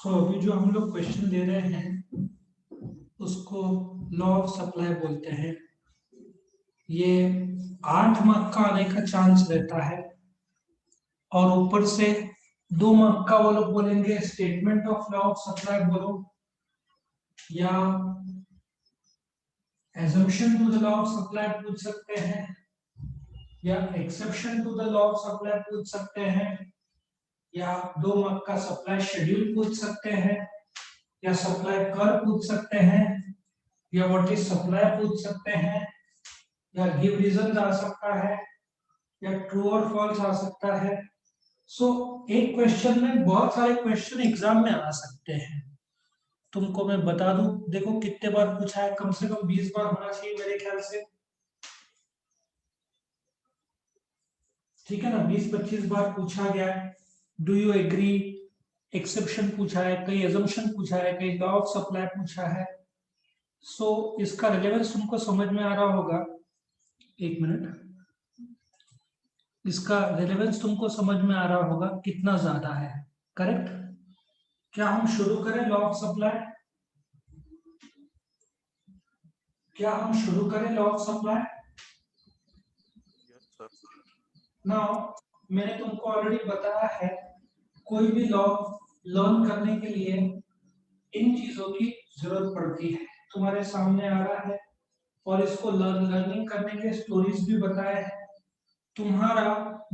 अभी जो हम लोग क्वेश्चन दे रहे हैं उसको लॉ ऑफ सप्लाई बोलते हैं। ये 8 मार्क का आने का चांस रहता है और ऊपर से 2 मार्क का वो लोग बोलेंगे statement of law of supply बोलो या assumption to the law of supply पूछ सकते हैं या exception to the law of supply पूछ सकते हैं या 2 मार्क का सप्लाई शेड्यूल पूछ सकते हैं या सप्लाई कर पूछ सकते हैं या व्हाट इज सप्लाई पूछ सकते हैं या गिव रीजन आ सकता है या ट्रू और फॉल्स आ सकता है। सो एक क्वेश्चन में बहुत सारे क्वेश्चन एग्जाम में आ सकते हैं। तुमको मैं बता दूं, देखो कितने बार पूछा है, कम से कम 20 बार होना चाहिए मेरे ख्याल से। ठीक है ना, 20-25 बार पूछा गया है। डू यू एग्री, एक्सेप्शन पूछा है, कई एजम्पशन पूछा है, कई लॉ ऑफ सप्लाई पूछा है। सो इसका रिलेवेंस तुमको समझ में आ रहा होगा। एक मिनट, इसका रिलेवेंस तुमको समझ में आ रहा होगा कितना ज्यादा है। करेक्ट। क्या हम शुरू करें लॉ ऑफ सप्लाई? क्या हम शुरू करें law of supply? Yes sir. Now मैंने तुमको ऑलरेडी बताया है, कोई भी लॉ लर्न करने के लिए इन चीजों की जरूरत पड़ती है। तुम्हारे सामने आ रहा है और इसको लर्निंग करने के स्टोरीज भी बताए हैं। तुम्हारा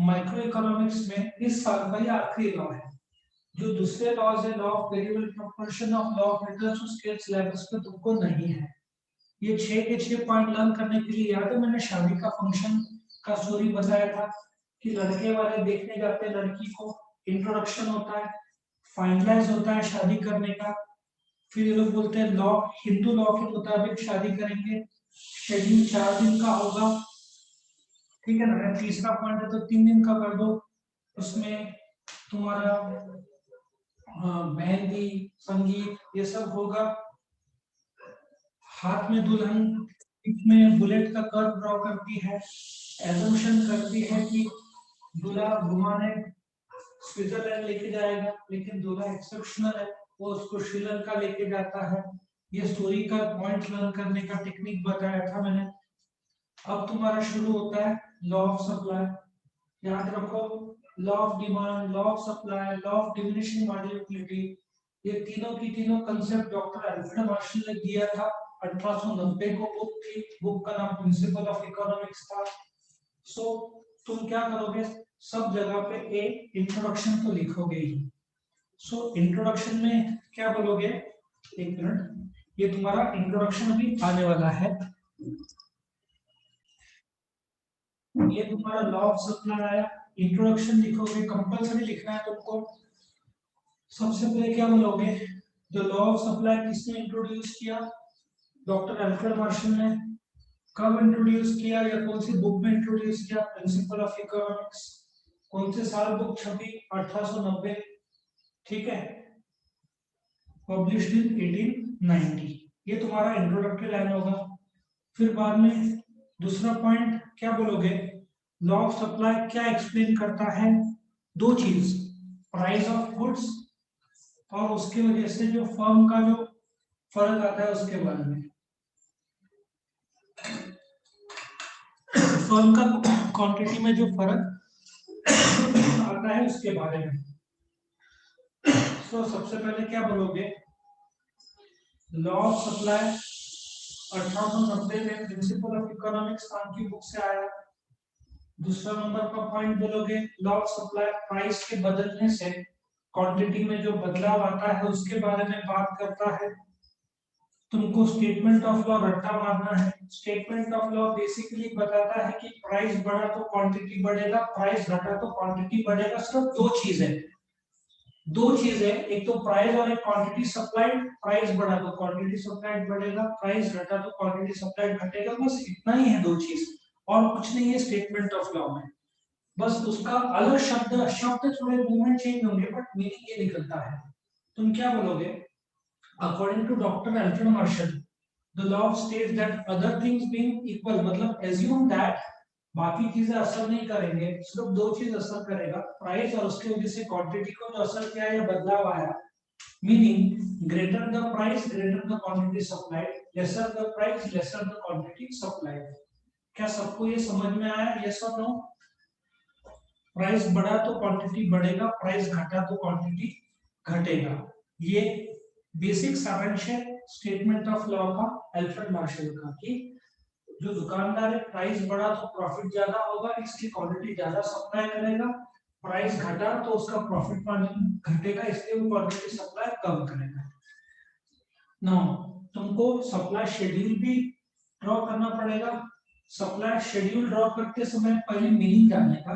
माइक्रो इकोनॉमिक्स में इस साल का ये आखिरी लॉ है। जो दूसरे लॉज है, law of variable proportion of law of returns उसके सिलेबस पे तुमको नहीं है। ये 6 के 6 पॉइंट लर्न करने के लिए, याद है मैंने शादी का फंक्शन का स्टोरी बताया था कि लड़के वाले देखने जाते हैं लड़की को, इंट्रोडक्शन होता है, फाइनलाइज होता है शादी करने का, फिर ये लोग बोलते हैं लॉ, हिंदू लॉ के मुताबिक शादी करेंगे, शेड्यूल 4 दिन का होगा। ठीक है ना, तीसरा पॉइंट है तो 3 दिन का कर दो। उसमें तुम्हारा मेहंदी, संगीत, ये सब होगा। हाथ में दुल्हन, बीच में बुलेट का कर्व ड्रॉ करती है, एजम्पशन करती है कि दूल्हा घुमाने स्विट्जरलैंड लेके जाएगा, लेकिन दूल्हा एक्सेप्शनल है, वो उसको श्रीलंका लेके जाता है। ये स्टोरी का पॉइंट लर्न करने का टेक्निक बताया था मैंने। अब तुम्हारा शुरू होता है लॉ ऑफ सप्लाई। याद रखो, law of demand, law of supply, law of diminishing मॉड्यूलेबिलिटी, ये तीनों की तीनों कंसेप्ट डॉक्टर अल्फ्रेड मार्शल ने दिया था। 1890 को बुक थी, बुक का नाम प्रिंसिपल ऑफ इकोनॉमिक्स था। सो तुम क्या करोगे, सब जगह पे एक इंट्रोडक्शन तो लिखोगे ही। सो इंट्रोडक्शन में क्या बोलोगे, एक मिनट, ये तुम्हारा इंट्रोडक्शन अभी आने वाला है। ये तुम्हारा लॉ ऑफ सप्लाई आया, इंट्रोडक्शन लिखोगे, कंपलसरी लिखना है तुमको। सबसे पहले क्या बोलोगे, द लॉ ऑफ सप्लाई किसने इंट्रोड्यूस किया? डॉक्टर अल्फ्रेड मार्शल ने। कब इंट्रोड्यूस किया या कौन सी बुक में इंट्रोड्यूस किया? Principle of economics. कौन से साल बुक छपी? 1890। ठीक है, पब्लिश्ड इन 1890। ये तुम्हारा इंट्रोडक्टरी लाइन होगा। फिर बाद में दूसरा पॉइंट क्या बोलोगे, लॉ ऑफ सप्लाई क्या एक्सप्लेन करता है? दो चीज, प्राइस ऑफ गुड्स और उसकी वजह से जो फर्म का जो फर्क आता है उसके बारे में। फर्म का क्वांटिटी में जो फर्क आता है उसके बारे में। तो सबसे पहले क्या बोलोगे, लॉ ऑफ सप्लाई 1890 में प्रिंसिपल ऑफ इकोनॉमिक्स नाम की बुक से आया। दूसरा नंबर का पॉइंट बोलोगे, लॉ ऑफ सप्लाई प्राइस के बदलने से क्वांटिटी में जो बदलाव आता है उसके बारे में बात करता है। तुमको स्टेटमेंट ऑफ लॉ रट्टा मारना है। स्टेटमेंट ऑफ लॉ बेसिकली बताता है कि प्राइस बढ़ा तो क्वांटिटी बढ़ेगा, प्राइस घटा तो क्वांटिटी बढ़ेगा। सिर्फ दो चीज है, दो चीज है, एक तो प्राइस और एक क्वांटिटी सप्लाइड। प्राइस बढ़ा तो क्वांटिटी सप्लाइड बढ़ेगा, प्राइस घटा तो क्वांटिटी सप्लाइड घटेगा। बस इतना ही है, दो चीज, और कुछ नहीं है स्टेटमेंट ऑफ लॉ में। बस उसका अलग शब्द शब्द थोड़े मूवमेंट चेंज होंगे बट मीनिंग ये निकलता है। तुम क्या बोलोगे, according to doctor Alfred Marshall the law states that other things being equal, मतलब एज्यूम दैट बाकी चीजें असर नहीं करेंगे, सिर्फ दो चीज असर करेगा, प्राइस और उसकी वजह से क्वांटिटी को जो असर किया या बदलाव आया meaning greater the price greater the quantity supplied, lesser the price lesser the quantity supplied. क्या सबको ये समझ में आया? यस और नो? प्राइस बढ़ा तो क्वांटिटी बढ़ेगा, प्राइस घटा तो क्वांटिटी घटेगा। ये बेसिक सारांश है स्टेटमेंट ऑफ लॉ का, अल्फ्रेड मार्शल का, कि जो दुकानदार है प्राइस बढ़ा तो प्रॉफिट ज्यादा होगा, इसकी क्वांटिटी ज्यादा सप्लाई करेगा, प्राइस घटा तो उसका प्रॉफिट मार्जिन घटेगा, इसलिए वो क्वांटिटी सप्लाई कम करेगा। नाउ तुमको सप्लाई शेड्यूल भी ड्रॉ करना पड़ेगा। सप्लाई शेड्यूल ड्रॉ करते समय पहले मीनिंग जानने का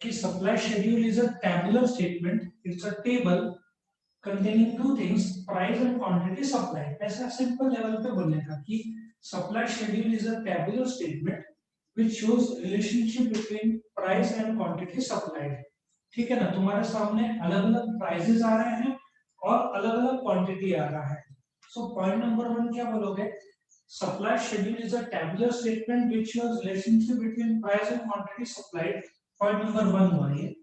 कि supply schedule is a tabular statement, it's a table containing two things, price and quantity supplied। ऐसा सिंपल लेवल पे बोलने का कि supply schedule is a tabular statement which shows relationship between price and quantity supplied। ठीक है ना? तुम्हारे सामने अलग अलग प्राइसेस आ रहे हैं और अलग अलग क्वांटिटी आ रहा है। सो पॉइंट नंबर 1 क्या बोलोगे? supply schedule is a tabular statement which shows relationship between price and quantity supplied। Point number 1 हुआ ये।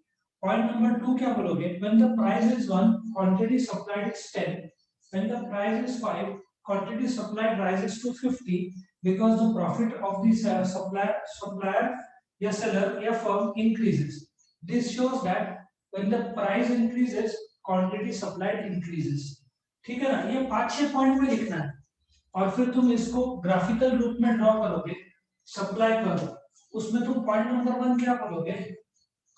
Point number 2 क्या बोलोगे? When the price is 1, quantity supplied is 10. When the price is 5, quantity supplied rises to 50 because the profit of the supplier या seller या firm increases. This shows that when the price increases, quantity supplied increases। ठीक है ना? ये 5-6 point में लिखना है और फिर तुम इसको ग्राफिकल रूप में ड्रॉ करोगे सप्लाई कर्व। उसमें तुम पॉइंट नंबर 1 क्या बोलोगे?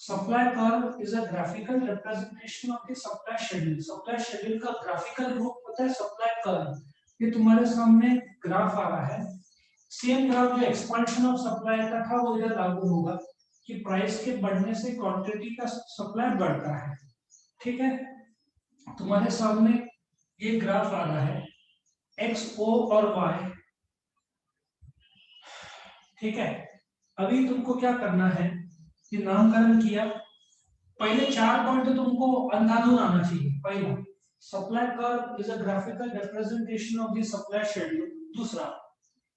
Supply curve is a graphical representation of the supply schedule। supply schedule का graphical रूप होता है supply curve। ये तुम्हारे सामने ग्राफ आ रहा है। सेम ग्राफ जो एक्सपेंशन ऑफ सप्लाई का था वो इधर लागू होगा कि प्राइस के बढ़ने से क्वांटिटी का सप्लाई बढ़ता है। ठीक है? तुम्हारे सामने ये ग्राफ आ रहा है x, o और y। ठीक है? अभी तुमको क्या करना है? ये नामकरण किया। पहले 4 पॉइंट तो तुमको अंधाधुन आना चाहिए। पहला, supply curve is a graphical representation of the supply schedule. दूसरा,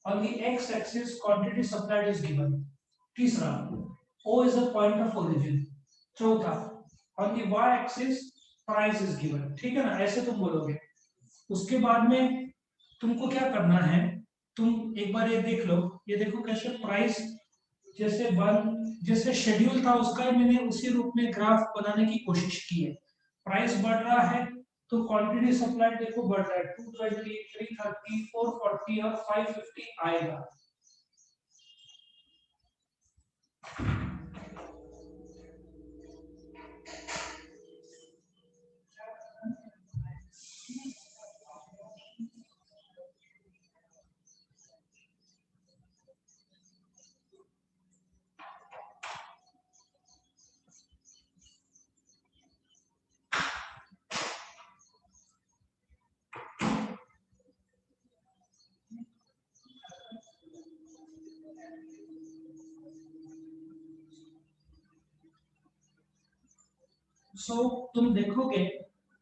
on the X axis quantity supplied is given. तीसरा, O is a point of origin. चौथा, on the y axis price is given. ठीक है ना? ऐसे तुम बोलोगे। उसके बाद में तुमको क्या करना है? तुम एक बार ये देख लो। ये देखो कैसे प्राइस जैसे शेड्यूल था उसका मैंने उसी रूप में ग्राफ बनाने की कोशिश की है। प्राइस बढ़ रहा है तो क्वांटिटी सप्लाई देखो बढ़ रहा है, 220, 330, 440 और 550 आएगा। तुम देखोगे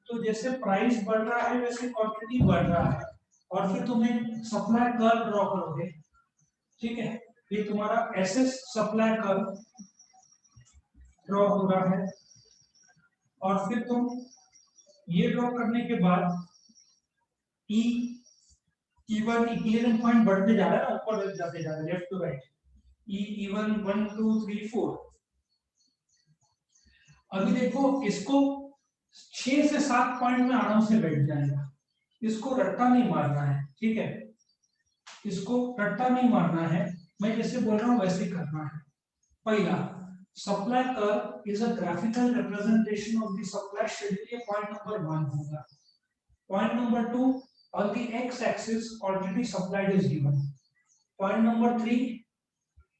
तो जैसे प्राइस बढ़ रहा है वैसे क्वांटिटी बढ़ रहा है और फिर तुम्हें सप्लाई कर्व ड्रॉ करोगे। ठीक है? ये तुम्हारा एसएस सप्लाई कर्व ड्रॉ हो रहा है और फिर तुम ये ड्रॉ करने के बाद ई E1 इक्विलिब्रियम पॉइंट बढ़ते जा रहा है ना, ऊपर जाते जा रहा है लेफ्ट टू राइट। E1 1 2 3 4। अभी देखो इसको 6 से 7 पॉइंट में आराम से बैठ जाएगा। इसको रट्टा नहीं मारना है। ठीक है? इसको रट्टा नहीं मारना है, मैं जैसे बोल रहा हूं वैसे करना है। पहला, supply curve is a graphical representation of the supply schedule. ये पॉइंट नंबर 1 होगा। Point number 2, on the x axis quantity supplied is given। point number 3,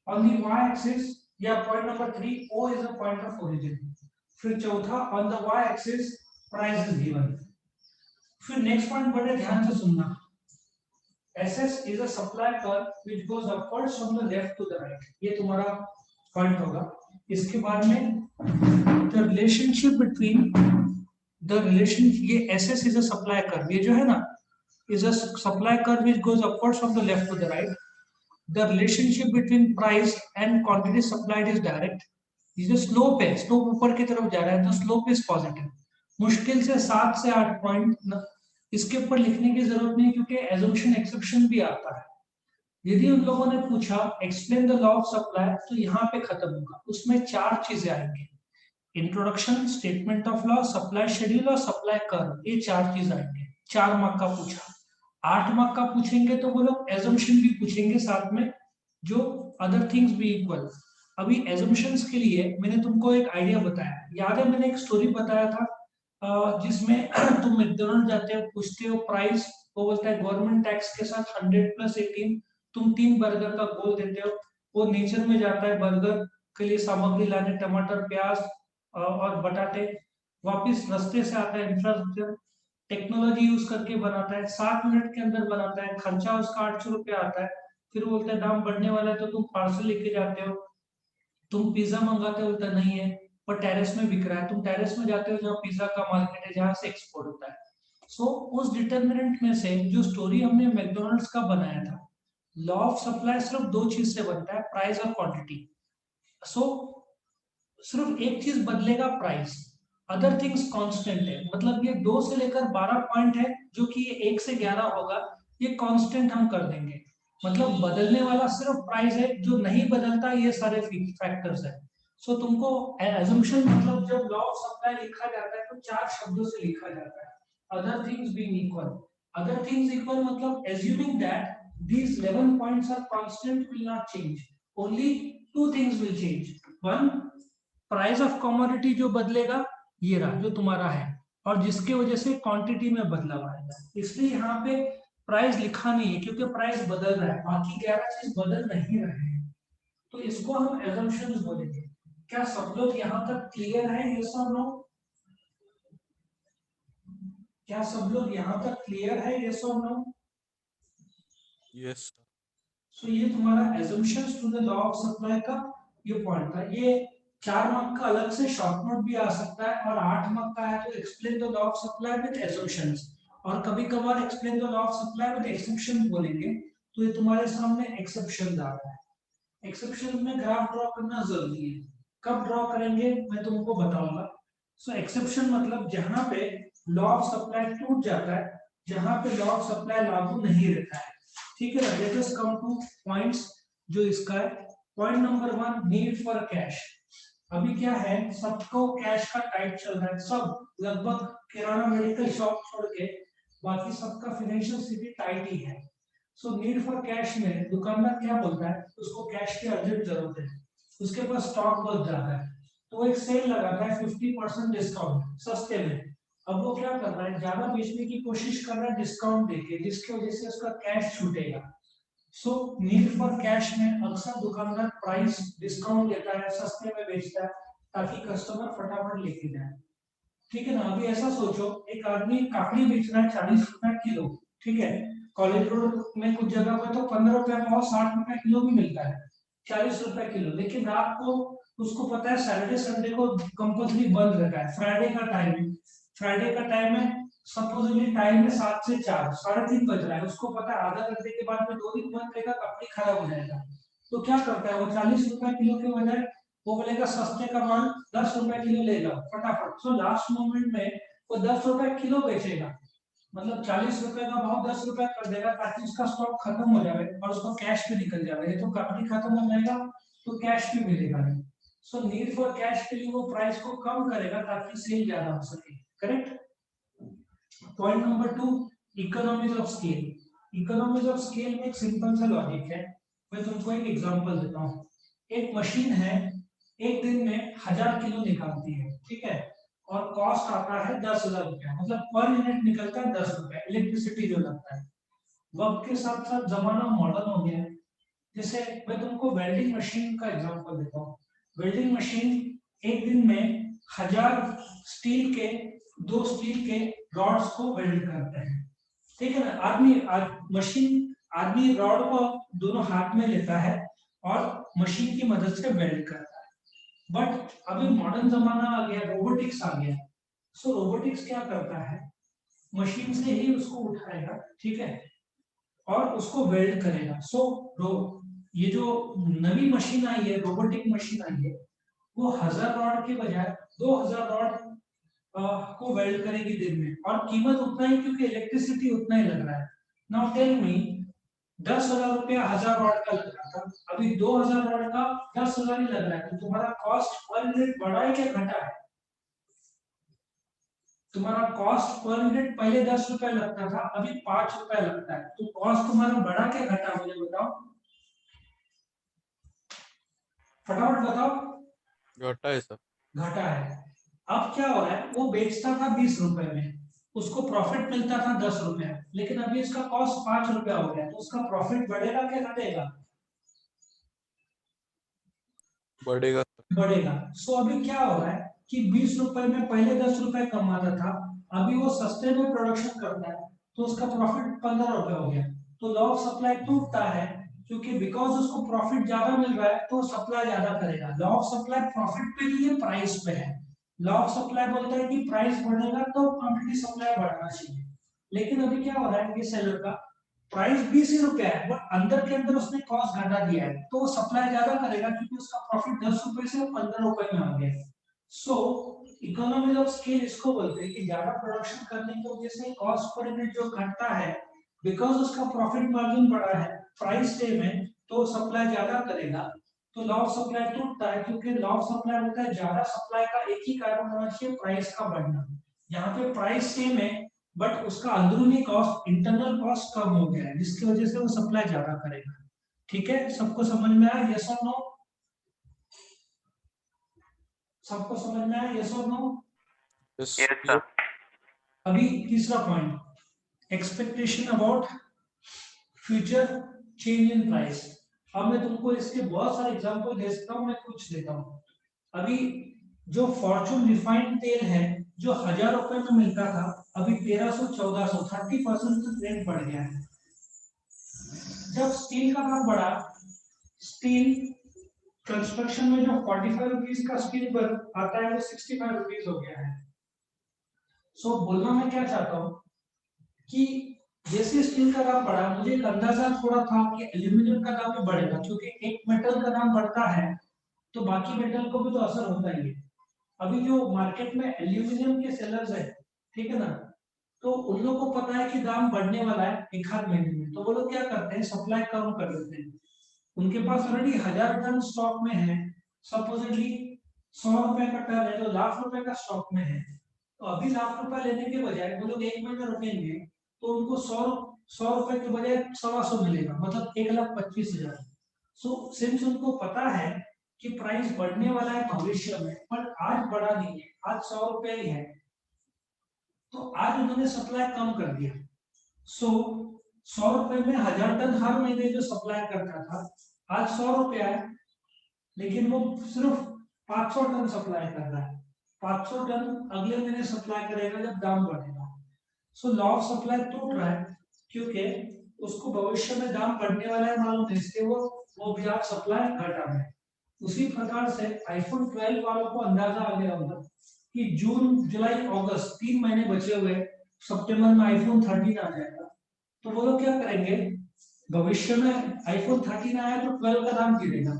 on the y axis या point number 3, O is a point of origin। फिर चौथा, on the y axis price is given। फिर next point बड़े ध्यान से सुनना। SS is a supply curve which goes upwards from the left to the right। ये तुम्हारा point होगा। इसके बाद में the relationship between ये SS is a supply curve। ये जो है ना is a supply curve which goes upwards from the left to the right। The relationship between price and quantity supplied is direct। ये जो स्लोप है, slope ऊपर की तरफ जा रहा है तो स्लोप इज पॉजिटिव। मुश्किल से 7 से 8 पॉइंट, इसके ऊपर लिखने की जरूरत नहीं क्योंकि एजम्पशन एक्सेप्शन भी आता है। यदि उन लोगों ने पूछा explain the law of supply, तो यहाँ पे खत्म होगा, उसमें 4 चीजें आएंगी, introduction, statement of law, supply schedule और सप्लाई कर्व, ये 4 चीज आएंगे। 4 मार्क का पूछा। 8 मार्क का पूछेंगे तो वो लोग एजम्पशन भी पूछेंगे साथ में, जो अदर थिंग्स भी इक्वल। अभी एजम्पशंस के लिए मैंने तुमको एक आइडिया बताया, याद है मैंने एक स्टोरी बताया था जिसमें तुम मैकडॉनल्ड जाते हो, पूछते हो प्राइस, वो बोलता है गवर्नमेंट टैक्स के साथ 100+18, तुम 3 बर्गर का गोल देते हो, वो नेचर में जाता है बर्गर के लिए सामग्री लाने, टमाटर, प्याज और बटाटे, वापिस रास्ते से आता है इंफ्रास्ट्रक्चर, टेक्नोलॉजी यूज करके बनाता है, 7 मिनट के अंदर बनाता है, खर्चा उसका 800 रुपया आता है, फिर बोलता है दाम बढ़ने वाला है तो तुम पार्सल लेके जाते हो, तुम पिज्जा मंगाते हो, बोलता नहीं है पर टेरेस में बिक रहा है, तुम टेरेस में जाते हो जहाँ पिज्जा का मार्केट है, जहाँ से एक्सपोर्ट होता है। सो उस डिटर्मिनेंट में से जो स्टोरी हमने मैकडोनल्ड्स का बनाया था, लॉ ऑफ सप्लाई सिर्फ 2 चीज से बनता है, प्राइस और क्वांटिटी। सो सिर्फ एक चीज बदलेगा, प्राइस, अदर थिंग्स कांस्टेंट है। मतलब ये 2 से लेकर 12 पॉइंट है, जो कि ये 1 से 11 होगा, ये कांस्टेंट हम कर देंगे। मतलब बदलने वाला सिर्फ प्राइस है, जो नहीं बदलता ये सारे फैक्टर्स है। सो तुमको एजम्पशन मतलब जब लॉ ऑफ सप्लाई लिखा जाता है तो 4 शब्दों से लिखा जाता है, other things being equal. Other things equal मतलब assuming that these 11 points are constant, will not change, only 2 things will change। One, price of commodity जो बदलेगा, ये रहा जो तुम्हारा है, और जिसके वजह से क्वांटिटी में बदलाव आएगा। इसलिए यहाँ पे प्राइस लिखा नहीं है क्योंकि प्राइस बदल रहा है, बाकी 11 चीज बदल नहीं रहे हैं, तो इसको हम एजम्पशंस बोलेंगे। क्या सब लोग यहाँ तक क्लियर है, ये सब नो? क्या सब लोग यहाँ तक क्लियर है, ये सब नो? यस। सो ये तुम्हारा assumptions to the law of supply का ये पॉइंट था। ये 4 मार्क का अलग से शॉर्ट नोट भी आ सकता है, और 8 मार्क का है तो explain the law of supply with assumptions, और कभी कभार explain the law of supply with exception बोलेंगे, तो ये तुम्हारे सामने एक्सेप्शन आ रहा है। एक्सेप्शन में ग्राफ ड्रॉ करना जरूरी है, कब ड्रॉ करेंगे मैं तुमको बताऊंगा। सो एक्सेप्शन मतलब जहां पे लॉ ऑफ सप्लाई टूट जाता है, जहां पे लॉ ऑफ सप्लाई लागू नहीं रहता है, ठीक है ना। Let us come two points जो इसका है। Point number 1, need for cash. अभी क्या है, सबको कैश का टाइट चल रहा है, सब लगभग किराना मेडिकल शॉप छोड़ के बाकी सबका फाइनेंशियल स्थिति टाइट ही है। सो नीड फॉर कैश में दुकानदार क्या बोलता है, उसको कैश की अर्जेंट जरूरत है, उसके पास स्टॉक बहुत ज्यादा है, तो वो एक सेल लगाता है 50% डिस्काउंट सस्ते में। अब वो क्या कर रहा है, ज्यादा बेचने की कोशिश कर रहा है डिस्काउंट देके, जिसकी वजह से उसका कैश छूटेगा। सो नीड फॉर कैश में अक्सर दुकानदार प्राइस डिस्काउंट देता है, सस्ते में बेचता है, ताकि कस्टमर फटाफट लेके जाए, ठीक है ना। अभी ऐसा सोचो, एक आदमी काकड़ी बेच रहा है 40 रुपए किलो, ठीक है, कॉलेज रोड में कुछ जगह पे तो 15 रुपए का और 60 रुपए किलो भी मिलता है, 40 रुपए किलो। लेकिन रात को उसको पता है सैटरडे संडे को कंपल्सरी बंद रहता है, फ्राइडे का टाइम है, सपोजली टाइम है 7 से 4, 3:30 बज रहा है, उसको पता है आधा घंटे के बाद में 2 दिन बंद रहेगा, कपड़ी खराब हो जाएगा, तो क्या करता है वो 40 रुपए किलो के बजाय वो बोलेगा सस्ते का माल 10 रुपए किलो ले लो फटाफट। सो लास्ट मोमेंट में वो 10 रुपए किलो बेचेगा, मतलब 40 रुपए का भाव 10 रुपए कर देगा, ताकि उसका स्टॉक खत्म हो जाए और उसको कैश भी निकल जाए, ये तो कपड़ी खत्म हो जाएगा तो कैश भी मिलेगा नहीं। सो नीड फॉर कैश के लिए वो प्राइस को कम करेगा ताकि सेल ज्यादा हो सके, correct. Point number 2, economies of scale. Economies of scale में एक सिंपल सा लॉजिक है, मैं तुमको एक एग्जांपल देता हूँ। एक मशीन है, एक दिन में 1000 किलो निकालती है, ठीक है, और कॉस्ट आता है 10,000 रुपया, मतलब पर यूनिट निकलता है 10 रुपए इलेक्ट्रिसिटी जो लगता है। वक्त के साथ साथ जमाना मॉडर्न हो गया है, जैसे मैं तुमको वेल्डिंग मशीन का एग्जांपल देता हूँ। वेल्डिंग मशीन एक दिन में 1000 स्टील के 2 स्टील के रॉड्स को वेल्ड करते हैं, ठीक है ना। आदमी रॉड को दोनों हाथ में लेता है और मशीन की मदद से वेल्ड करता है। बट अभी मॉडर्न जमाना आ गया, रोबोटिक्स आ गया। सो रोबोटिक्स क्या करता है, मशीन से ही उसको उठाएगा, ठीक है, और उसको वेल्ड करेगा। ये जो नवी मशीन आई है, रोबोटिक मशीन आई है, वो 1000 रॉड के बजाय 2000 रॉड को वेल्ड करेगी दिन में, और कीमत उतना ही क्योंकि इलेक्ट्रिसिटी उतना ही लग रहा है। नाउ टेल मी, 10,000 रुपया 1000 रॉड का लग रहा था, अभी 2000 रॉड का 10,000 ही लग रहा है, तो तुम्हारा कॉस्ट पर यूनिट बढ़ा है क्या घटा है? तुम्हारा कॉस्ट पर यूनिट पहले 10 रुपया लगता था, अभी 5 रुपया लगता है, तो कॉस्ट तुम्हारा बढ़ा क्या घटा, मुझे बताओ, फटाफट बताओ। घटा है सर। घटा है। अब क्या हो रहा है, वो बेचता था 20 रुपए में, उसको प्रॉफिट मिलता था 10 रुपया, लेकिन अभी इसका कॉस्ट 5 रुपया हो गया, तो उसका प्रॉफिट बढ़ेगा क्या घटेगा? बढ़ेगा सर। बढ़ेगा। सो अभी क्या हो रहा है कि 20 रुपए में पहले 10 रुपए कमाता था, अभी वो सस्ते में प्रोडक्शन करता है, तो उसका प्रॉफिट 15 रुपए हो गया। तो लॉ ऑफ सप्लाई टूटता है, क्योंकि बिकॉज उसको प्रॉफिट ज्यादा मिल रहा है तो सप्लाई ज्यादा करेगा। लॉ ऑफ सप्लाई प्रॉफिट पे नहीं है, प्राइस पे है। लॉ ऑफ सप्लाई बोलता है कि प्राइस बढ़ेगा तो क्वांटिटी सप्लाई बढ़ना चाहिए, लेकिन अभी क्या हो रहा है कि सेलर का प्राइस 20 ही रुपया है, बट अंदर के अंदर उसने कॉस्ट घटा दिया है, तो वो सप्लाई ज्यादा करेगा क्योंकि उसका प्रॉफिट 10 रुपए से 15 रुपए में आ गया। सो इकोनॉमी ऑफ स्केल इसको बोलते हैं कि ज्यादा प्रोडक्शन करने की वजह से कॉस्ट पर यूनिट जो घटता है, बिकॉज उसका प्रॉफिट मार्जिन बढ़ा है, प्राइस सेम है, तो सप्लाई ज्यादा करेगा, तो लॉ ऑफ सप्लाई टूटता है, क्योंकि लॉ ऑफ सप्लाई होता है ज्यादा सप्लाई का एक ही कारण होना चाहिए, प्राइस का बढ़ना। यहाँ पे प्राइस सेम है, बट उसका अंदरूनी कॉस्ट, इंटरनल कॉस्ट कम हो गया है, जिसकी वजह से वो सप्लाई ज्यादा करेगा। ठीक है, सबको समझ में आया, यस और नो? सबको समझ में आया, यस और no? Yes Yes, sir. sir. अभी तीसरा point, expectation about future change in price. अब मैं तुमको इसके बहुत सारे एग्जांपल दे सकता हूँ, मैं कुछ देता हूँ। अभी जो फॉर्चून रिफाइंड तेल है, जो 1000 रुपए में मिलता था, अभी 1300 1400, 30% तो रेट बढ़ गया है। जब स्टील का दाम बढ़ा, स्टील कंस्ट्रक्शन में जो 45 रुपीज का स्टील पर आता है वो 65 रुपीज हो गया है। सो बोलना मैं क्या चाहता हूँ कि जैसे स्टील का दाम बढ़ा, मुझे एक अंदाजा थोड़ा था कि एल्यूमिनियम का दाम भी बढ़ेगा, क्योंकि एक मेटल का दाम बढ़ता है तो बाकी मेटल को भी तो असर होता ही है। अभी जो मार्केट में एल्यूमिनियम के सेलर्स है, ठीक है ना, तो उन लोगों को पता है कि दाम बढ़ने वाला है एक आध महीने में, तो वो लोग क्या करते हैं, सप्लाई कम कर देते हैं। उनके पास ऑलरेडी 1000 टन स्टॉक में है, सपोजिटली 100 रुपए का टन है, तो लाख रुपए का स्टॉक में है, तो अभी लाख रुपए लेने के बजाय वो लोग एक महीना रुकेंगे, तो उनको 100 रुपए के बजाय 125 मिलेगा, मतलब 1,25,000। सो सिंस उनको पता है कि प्राइस बढ़ने वाला है भविष्य में, पर आज बढ़ा नहीं है, आज 100 रुपए ही है, तो आज उन्होंने सप्लाई कम कर दिया। सो 100 रुपए में 1000 टन हर महीने जो सप्लाई करता था, आज 100 रुपया है, लेकिन वो सिर्फ 500 टन सप्लाई कर रहा है। 500 टन अगले महीने सप्लाई करेगा जब दाम बढ़ेगा। सो लॉ ऑफ सप्लाई टूट रहा है, क्योंकि उसको भविष्य में दाम बढ़ने वाला है मालूम है, इसलिए वो भी आप सप्लाई घटा रहे हैं। उसी प्रकार से आईफोन 12 वालों को अंदाजा आ गया होगा कि जून जुलाई अगस्त 3 महीने बचे हुए, सितंबर में आईफोन 13 आ जाएगा, तो वो लोग क्या करेंगे, भविष्य में आईफोन 13 आया तो 12 का दाम गिरेगा,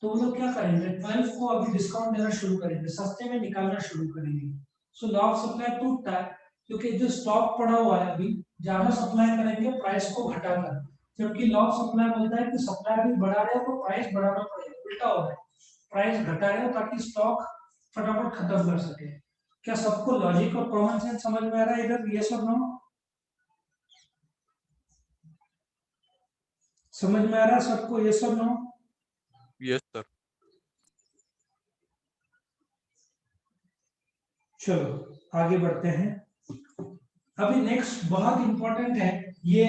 तो वो लोग क्या करेंगे, 12 को अभी डिस्काउंट देना शुरू करेंगे, सस्ते में निकालना शुरू करेंगे। सो लॉ ऑफ सप्लाई टूटता है, क्योंकि जो स्टॉक पड़ा हुआ है अभी ज्यादा सप्लाई करेंगे प्राइस को घटाकर, जबकि लॉ ऑफ सप्लाई बोलता है कि सप्लाई भी बढ़ा रहे हो तो प्राइस बढ़ाना पड़ेगा, उल्टा हो रहा है, प्राइस घटा रहे हो ताकि स्टॉक फटाफट खत्म कर सके। क्या सबको लॉजिक और कॉमन सेंस समझ में आ रहा है इधर, यस और नो? समझ में आ रहा है सबको, यस और नो? Yes sir. चलो आगे बढ़ते हैं। अभी नेक्स्ट बहुत इंपॉर्टेंट है, ये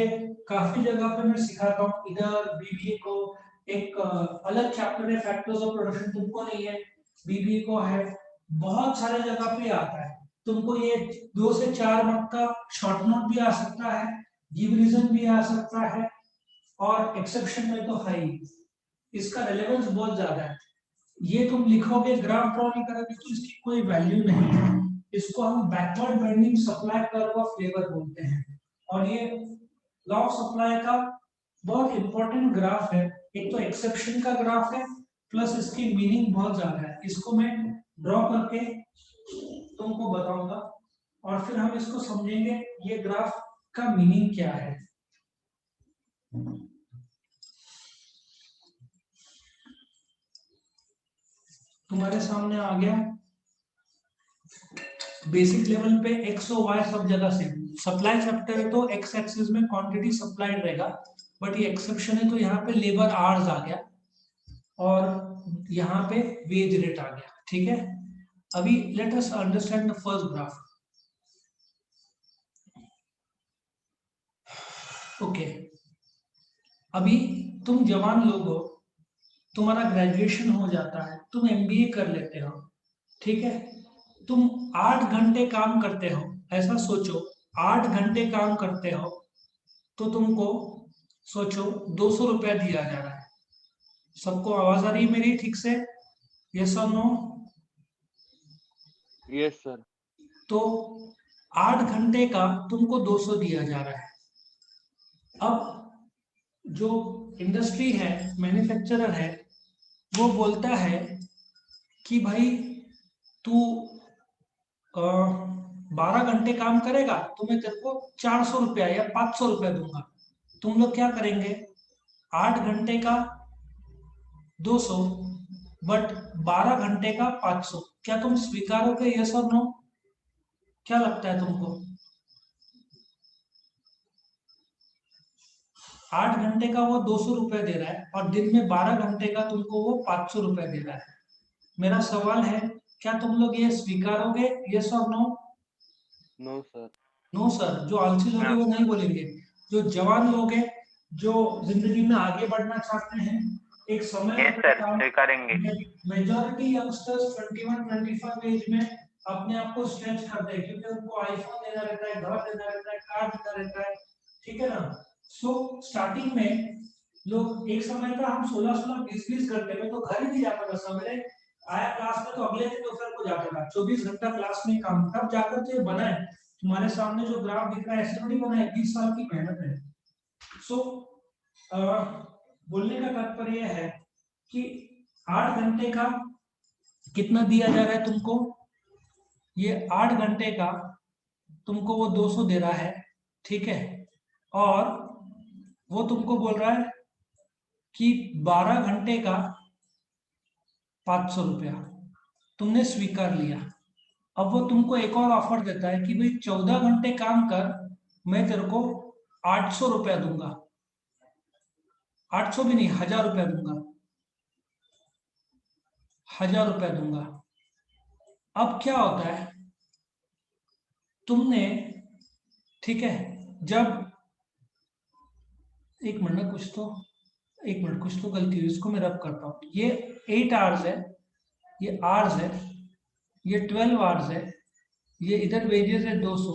काफी जगह पे मैं सिखाता हूँ, इधर बीबीए को एक अलग चैप्टर है, फैक्टर्स ऑफ प्रोडक्शन, तुमको नहीं है, बीबीए को है, बहुत सारे जगह पे आता है। तुमको ये 2 से 4 मार्क का शॉर्ट नोट भी आ सकता है, गिव रीजन भी आ सकता है, और एक्सेप्शन में तो है ही, इसका रेलेवेंस बहुत ज्यादा है। ये तुम लिखोगे, ग्राफ ड्रॉ नहीं करोगे तो इसकी कोई वैल्यू नहीं है। इसको हम backward bending supply curve of labour बोलते हैं, और ये लॉ ऑफ सप्लाई का बहुत इंपॉर्टेंट ग्राफ है। एक तो एक्सेप्शन का ग्राफ है, प्लस इसकी मीनिंग बहुत ज्यादा है, इसको मैं ड्रॉ करके तुमको बताऊंगा और फिर हम इसको समझेंगे ये ग्राफ का मीनिंग क्या है। तुम्हारे सामने आ गया बेसिक लेवल पे एक्स और वाई सब जगह से सप्लाई चैप्टर है तो एक्स एक्सिस में क्वांटिटी सप्लाइड रहेगा, बट ये एक्सेप्शन है तो यहाँ पे लेबर आवर्स आ गया और यहाँ पे वेज रेट आ गया। ठीक है, अभी let us understand the first graph. Okay, अभी तुम जवान लोग हो, तुम्हारा ग्रेजुएशन हो जाता है, तुम एमबीए कर लेते हो, ठीक है, तुम 8 घंटे काम करते हो, ऐसा सोचो 8 घंटे काम करते हो तो तुमको सोचो 200 रुपया दिया जा रहा है। सबको आवाज आ रही है मेरी ठीक से? यस और नो? Yes sir. तो 8 घंटे का तुमको 200 दिया जा रहा है। अब जो इंडस्ट्री है, मैन्युफैक्चरर है, वो बोलता है कि भाई तू 12 घंटे काम करेगा तो मैं तेरे को 400 रुपया या 500 रुपया दूंगा। तुम लोग क्या करेंगे? 8 घंटे का 200 बट 12 घंटे का 500। क्या तुम स्वीकारोगे? यस और नो? क्या लगता है तुमको? 8 घंटे का वो 200 रुपए दे रहा है और दिन में 12 घंटे का तुमको वो 500 रुपए दे रहा है। मेरा सवाल है, क्या तुम लोग ये स्वीकारोगे? यस और no? No sir. No sir. जो आलसी लोग हैं वो नहीं बोलेंगे। जो जवान लोग हैं, जो जिंदगी में आगे बढ़ना चाहते हैं, एक समय स्वीकारेंगे। मेजॉरिटी यंगस्टर्स 21-25 एज में अपने आप को स्ट्रेच करते हैं क्योंकि उनको आईफोन देना रहता है, घर देना रहता है, कार देना रहता है, ठीक है ना। सो स्टार्टिंग में लोग, एक समय था हम 16-16 20-20 घंटे में तो घर ही नहीं जाता था। सवेरे आया क्लास में तो अगले दिन दोपहर को जाता था। 24 घंटा क्लास में काम, तब जाकर तो ये बना है। तुम्हारे सामने जो ग्राफ दिख रहा है ऐसे थोड़ी बना है, 20 साल की मेहनत है। सो बोलने का तात्पर्य है कि 8 घंटे का कितना दिया जा रहा है तुमको? ये 8 घंटे का तुमको वो 200 दे रहा है, ठीक है, और वो तुमको बोल रहा है कि 12 घंटे का 500 रुपया तुमने स्वीकार लिया। अब वो तुमको एक और ऑफर देता है कि भाई 14 घंटे काम कर, मैं तेरे को 800 रुपया दूंगा। 800 भी नहीं, 1000 रुपया दूंगा, 1000 रुपया दूंगा। अब क्या होता है, तुमने, ठीक है, जब एक मिनट कुछ तो गलती हुई, इसको मैं रब करता हूँ। ये 8 आवर्स है, ये आवर्स है, ये 12 आवर्स है, ये इधर वेजेस है 200,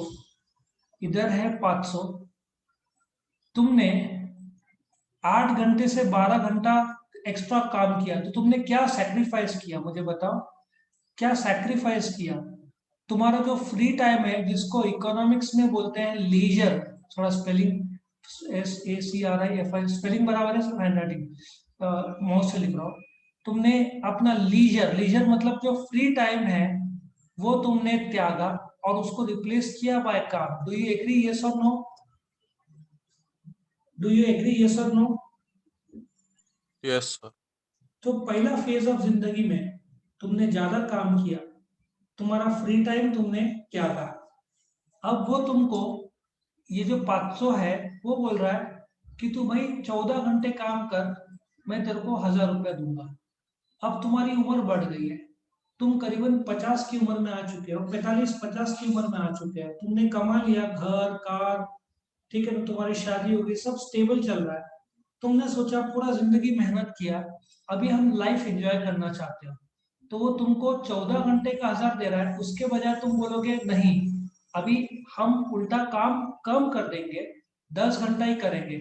इधर है 500। तुमने 8 घंटे से 12 घंटा एक्स्ट्रा काम किया तो तुमने क्या सैक्रिफाइस किया? मुझे बताओ, क्या सैक्रिफाइस किया? तुम्हारा जो फ्री टाइम है, जिसको इकोनॉमिक्स में बोलते हैं लीजर, थोड़ा स्पेलिंग SACRIFI स्पेलिंग बराबर है, सिर्फ हैंडराइटिंग माउस से लिख रहा हूँ। तुमने अपना लीजर मतलब जो फ्री टाइम है वो तुमने त्यागा और उसको रिप्लेस किया बाय काम। Do you agree? यस और no? Do you agree? Yes और नो? Yes sir. तो पहला फेज ऑफ जिंदगी में तुमने ज्यादा काम किया, तुम्हारा फ्री टाइम तुमने त्यागा। अब वो तुमको ये जो 500 है वो बोल रहा है कि तू भाई 14 घंटे काम कर, मैं तेरे को 1000 रुपया दूंगा। अब तुम्हारी उम्र बढ़ गई है, तुम करीबन 50 की उम्र में आ चुके हो, 45-50 की उम्र में आ चुके हो, तुमने कमा लिया, घर कार, ठीक है, तो तुम्हारी शादी हो गई, सब स्टेबल चल रहा है। तुमने सोचा पूरा जिंदगी मेहनत किया, अभी हम लाइफ एंजॉय करना चाहते हो, तो वो तुमको 14 घंटे का 1000 दे रहा है, उसके बजाय तुम बोलोगे नहीं, अभी हम उल्टा काम कम कर देंगे, 10 घंटा ही करेंगे।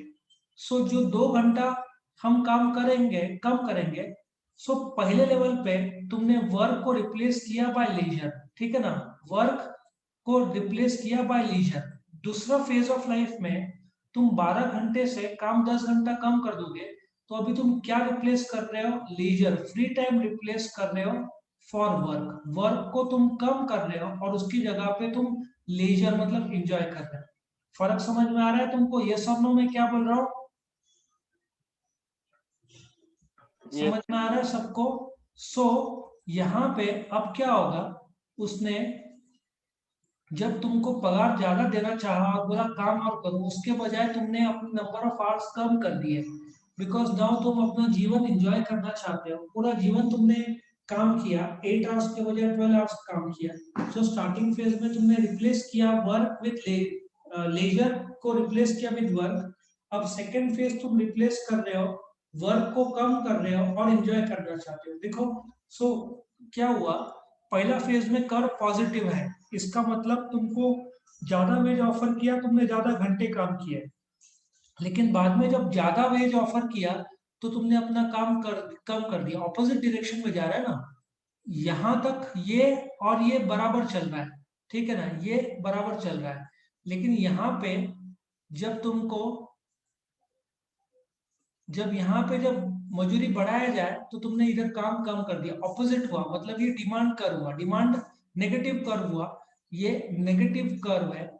सो जो 2 घंटा हम काम करेंगे, कम करेंगे। सो पहले लेवल पे तुमने वर्क को रिप्लेस किया बाय लीजर, ठीक है ना, वर्क को रिप्लेस किया बाय लीजर। दूसरा फेज ऑफ लाइफ में तुम 12 घंटे से काम 10 घंटा कम कर दोगे, तो अभी तुम क्या रिप्लेस कर रहे हो? लीजर, फ्री टाइम रिप्लेस कर रहे हो फॉर वर्क, वर्क को तुम कम कर रहे हो और उसकी जगह पे तुम लेजर मतलब एंजॉय कर रहे हो। फर्क समझ में आ रहा है तुमको? यस और नो में क्या बोल रहा हूँ? समझ यस में आ रहा है सबको? सो यहाँ पे अब क्या होगा, उसने जब तुमको पगार ज्यादा देना चाहा और बोला काम और करो, उसके बजाय तुमने अपने नंबर ऑफ आवर्स कम कर दिए, बिकॉज नाउ तुम अपना जीवन एंजॉय करना चाहते हो। पूरा जीवन तुमने काम किया, 8 आवर्स के बजाय 12 आवर्स काम किया। सो स्टार्टिंग फेज में तुमने रिप्लेस किया वर्क विथ लेजर को रिप्लेस किया विद वर्क। अब सेकेंड फेज तुम रिप्लेस कर रहे हो, वर्क को कम कर रहे हो और एंजॉय करना चाहते हो। देखो, सो क्या हुआ, पहला फेज में कर्व पॉजिटिव है, इसका मतलब तुमको ज्यादा वेज ऑफर किया, तुमने ज्यादा घंटे काम किए, लेकिन बाद में जब ज्यादा वेज ऑफर किया तो तुमने अपना काम कम कर दिया। ऑपोजिट डायरेक्शन में जा रहा है ना, यहां तक ये और ये बराबर चल रहा है, ठीक है ना, ये बराबर चल रहा है। लेकिन यहाँ पे जब तुमको जब यहाँ पे जब मजूरी बढ़ाया जाए तो तुमने इधर काम कम कर दिया, ऑपोजिट हुआ, मतलब ये डिमांड कर्व हुआ, डिमांड नेगेटिव कर्व हुआ। ये नेगेटिव कर्व है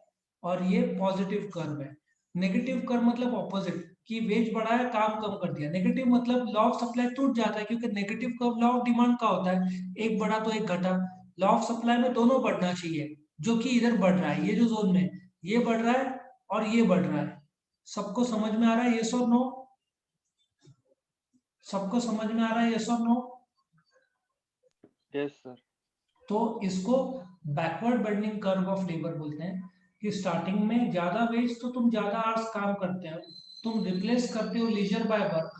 और ये पॉजिटिव कर्व है। नेगेटिव कर्व मतलब ऑपोजिट, कि वेज बढ़ाया काम कम कर दिया। नेगेटिव मतलब लॉ ऑफ सप्लाई टूट जाता है, क्योंकि negative curve law of demand का होता है, एक बढ़ा तो एक घटा। लॉ ऑफ सप्लाई में दोनों बढ़ना चाहिए, जो कि इधर बढ़ रहा है, ये जो जोन में ये बढ़ रहा है और ये बढ़ रहा है। सबको समझ में आ रहा है? यस और नो? सबको समझ में आ रहा है? यस और नो? Yes sir. तो इसको backward bending curve of labour बोलते हैं, कि स्टार्टिंग में ज्यादा वेज तो तुम ज्यादा आवर्स काम करते हो, तुम रिप्लेस करते हो लीजर बाय वर्क।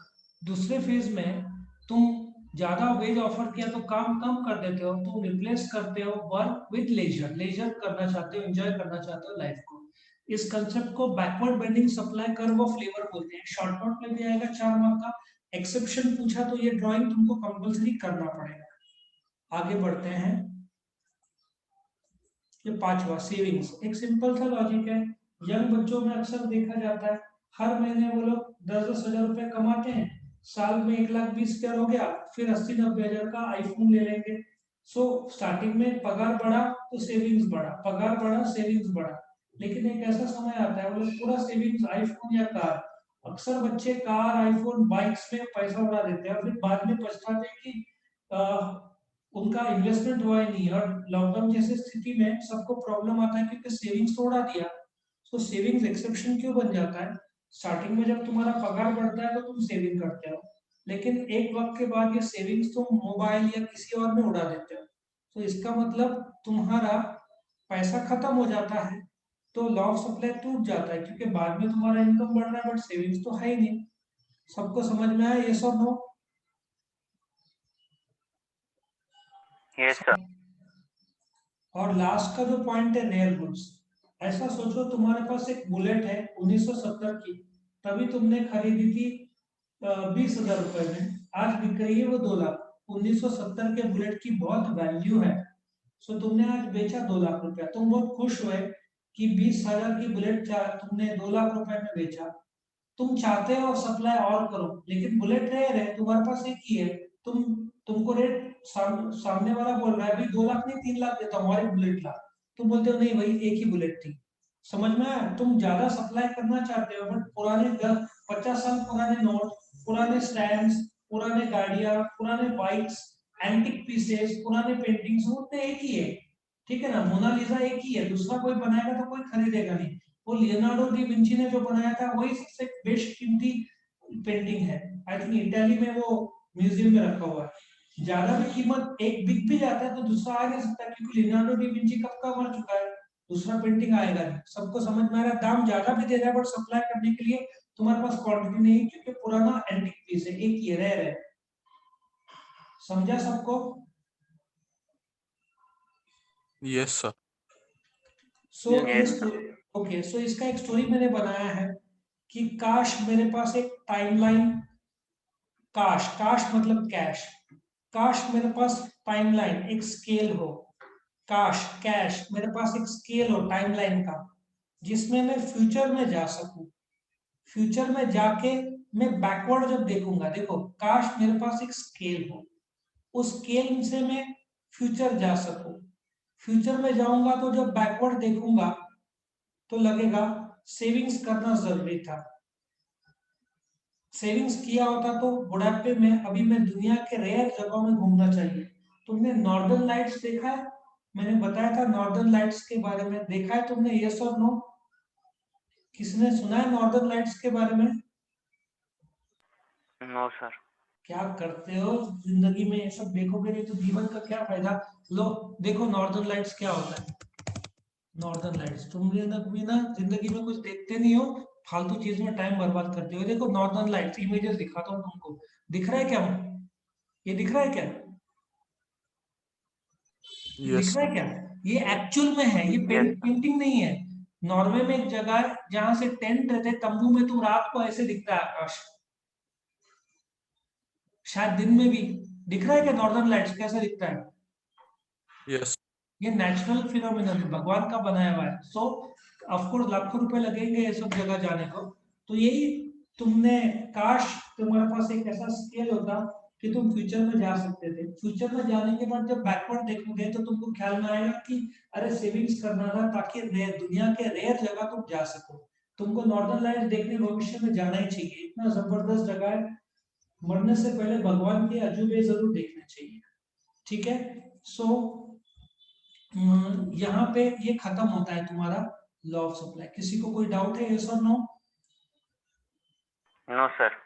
दूसरे फेज में तुम ज्यादा वेज ऑफर किया तो काम कम कर देते हो, तुम रिप्लेस करते हो वर्क विद लेजर, लेजर करना चाहते हो, एंजॉय करना चाहते हो लाइफ को। इस कंसेप्ट को backward bending supply curve of labour बोलते हैं। शॉर्ट नोट में भी आएगा 4 मार्क का। एक्सेप्शन पूछा तो ये ड्राइंग तुमको कंपल्सरी करना पड़ेगा। आगे बढ़ते हैं। ये पांचवा सेविंग्स, एक सिंपल सा लॉजिक है। यंग बच्चों में अक्सर देखा जाता है, हर महीने वो लोग 10-10 हजार रुपए कमाते हैं, साल में 1,20,000 हो गया, फिर 80-90 हजार का आईफोन ले लेंगे। सो स्टार्टिंग में पगार बढ़ा तो सेविंग्स बढ़ा, पगार बढ़ा सेविंग्स बढ़ा। लेकिन एक ऐसा समय आता है वो लोग पूरा सेविंग्स आईफोन या कार, अक्सर बच्चे कार आईफोन बाइक्स में पैसा उड़ा देते हैं और फिर बाद में पछताते हैं कि उनका इन्वेस्टमेंट हुआ ही नहीं। और लॉकडाउन जैसे स्थिति में सबको प्रॉब्लम आता है क्योंकि सेविंग्स तोड़ा दिया। तो सेविंग्स एक्सेप्शन क्यों बन जाता है? स्टार्टिंग में जब तुम्हारा पगार बढ़ता है तो तुम सेविंग करते हो, लेकिन एक वक्त के बाद ये सेविंग्स तुम मोबाइल या किसी और में उड़ा देते हो। तो इसका मतलब तुम्हारा पैसा खत्म हो जाता है, तो लॉ ऑफ सप्लाई टूट जाता है, क्योंकि बाद में तुम्हारा इनकम बढ़ रहा है बट सेविंग्स तो है ही नहीं। सबको समझ में आया? यस और नो? Yes sir. और लास्ट का जो पॉइंट है रेयर गुड्स। ऐसा सोचो तुम्हारे पास एक बुलेट है 1970 की, तभी तुमने खरीदी थी 20,000 रुपए में, आज बिक रही है वो 2 लाख। 1970 के बुलेट की बहुत वैल्यू है, सो तुमने आज बेचा 2 लाख रुपया, तुम बहुत खुश हुए कि 20,000 की बुलेट तुमने 2 लाख रुपए में बेचा। तुम चाहते हो सप्लाई और करो, लेकिन बुलेट रेयर है, तुम्हारे पास एक ही है। तुमको रेट सामने वाला बोल रहा है भाई 2 लाख नहीं 3 लाख देता हूँ, हमारी बुलेट ला। तुम बोलते हो नहीं भाई एक ही बुलेट थी। समझ में आया? तुम ज्यादा सप्लाई करना चाहते हो, बट पुराने 50 साल पुराने नोट, पुराने स्टैम्प्स, पुराने गाड़ियां, पुराने बाइक्स, एंटिक पीसेस, पुराने पेंटिंग्स, वो तो एक ही है, ठीक है ना। मोनालिसा एक ही है, दूसरा कोई बनाएगा तो कोई खरीदेगा नहीं। वो लियोनार्डो डी विंची ने जो बनाया था वही सबसे बेस्ट कीमती पेंटिंग है। आई थिंक इटाली में वो म्यूजियम में रखा हुआ है। ज्यादा भी कीमत एक बिक भी जाता है तो दूसरा आ नहीं सकता, क्योंकि लियोनार्डो डी विंची कब का मर चुका है, दूसरा पेंटिंग आएगा नहीं। सबको समझ में आ रहा है? दाम ज्यादा भी दे रहा है बट सप्लाई करने के लिए तुम्हारे पास क्वांटिटी नहीं है, क्योंकि पुराना एंटिक पीस है, एक ही रेयर है। समझा सबको? Yes, sir. सो यस इस सर। ओके, सो इसका एक स्टोरी मैंने बनाया है कि काश मेरे पास एक टाइमलाइन, काश, काश मतलब कैश, काश मेरे पास टाइमलाइन एक स्केल हो, काश कैश मेरे पास एक स्केल हो टाइमलाइन का, जिसमें मैं फ्यूचर में जा सकूं। फ्यूचर में जाके मैं बैकवर्ड जब देखूंगा, देखो काश मेरे पास एक स्केल हो, उस स्केल से मैं फ्यूचर जा सको। फ्यूचर में जाऊंगा तो जब बैकवर्ड देखूंगा तो लगेगा सेविंग्स करना जरूरी था। सेविंग्स किया होता तो बुढ़ापे में अभी मैं दुनिया के रेयर जगहों में घूमना चाहिए। तुमने नॉर्दर्न लाइट्स देखा है? मैंने बताया था नॉर्दर्न लाइट्स के बारे में, देखा है तुमने? यस और नो? किसने सुना है नॉर्दर्न लाइट्स के बारे में? No sir. क्या करते हो जिंदगी में? ये सब देखोगे नहीं तो जीवन का क्या फायदा? लो देखो नॉर्दर्न लाइट्स क्या होता है। नॉर्दर्न लाइट्स तुम भी ना जिंदगी में कुछ देखते नहीं हो, फालतू चीज में टाइम बर्बाद करते हो। देखो नॉर्दर्न लाइट्स इमेजेस दिखाता हूँ तुमको। दिख रहा है क्या? ये दिख रहा है क्या? ये Yes, दिख रहा sir. है क्या? ये एक्चुअल में है, ये यस सर। पेंटिंग नहीं है। नॉर्वे में एक जगह है जहां से टेंट रहते, तंबू में तुम रात को ऐसे दिखता है आकाश, शायद दिन में भी। दिख रहा है क्या नॉर्दर्न लाइट्स कैसा दिखता है? Yes. ये नेचुरल फिनोमिनन है, भगवान का बनाया हुआ है। सो ऑफ कोर्स लाखों रुपए लगेंगे ये सब जगह जाने को। तो यही तुमने, काश तुम्हारे पास एक ऐसा स्किल होता कि तुम फ्यूचर में जा सकते थे। फ्यूचर में जाने के बाद जब बैकवर्ड देखोगे तो तुमको ख्याल में आएगा कि अरे सेविंग्स करना था ताकि दुनिया के रेयर जगह तुम जा सको। तुमको नॉर्दर्न लाइट देखने भविष्य में जाना ही चाहिए, इतना जबरदस्त जगह है। मरने से पहले भगवान के अजूबे जरूर देखने चाहिए। ठीक है। सो यहाँ पे ये खत्म होता है तुम्हारा लॉ ऑफ सप्लाई। किसी को कोई डाउट है? यस और नो? No sir.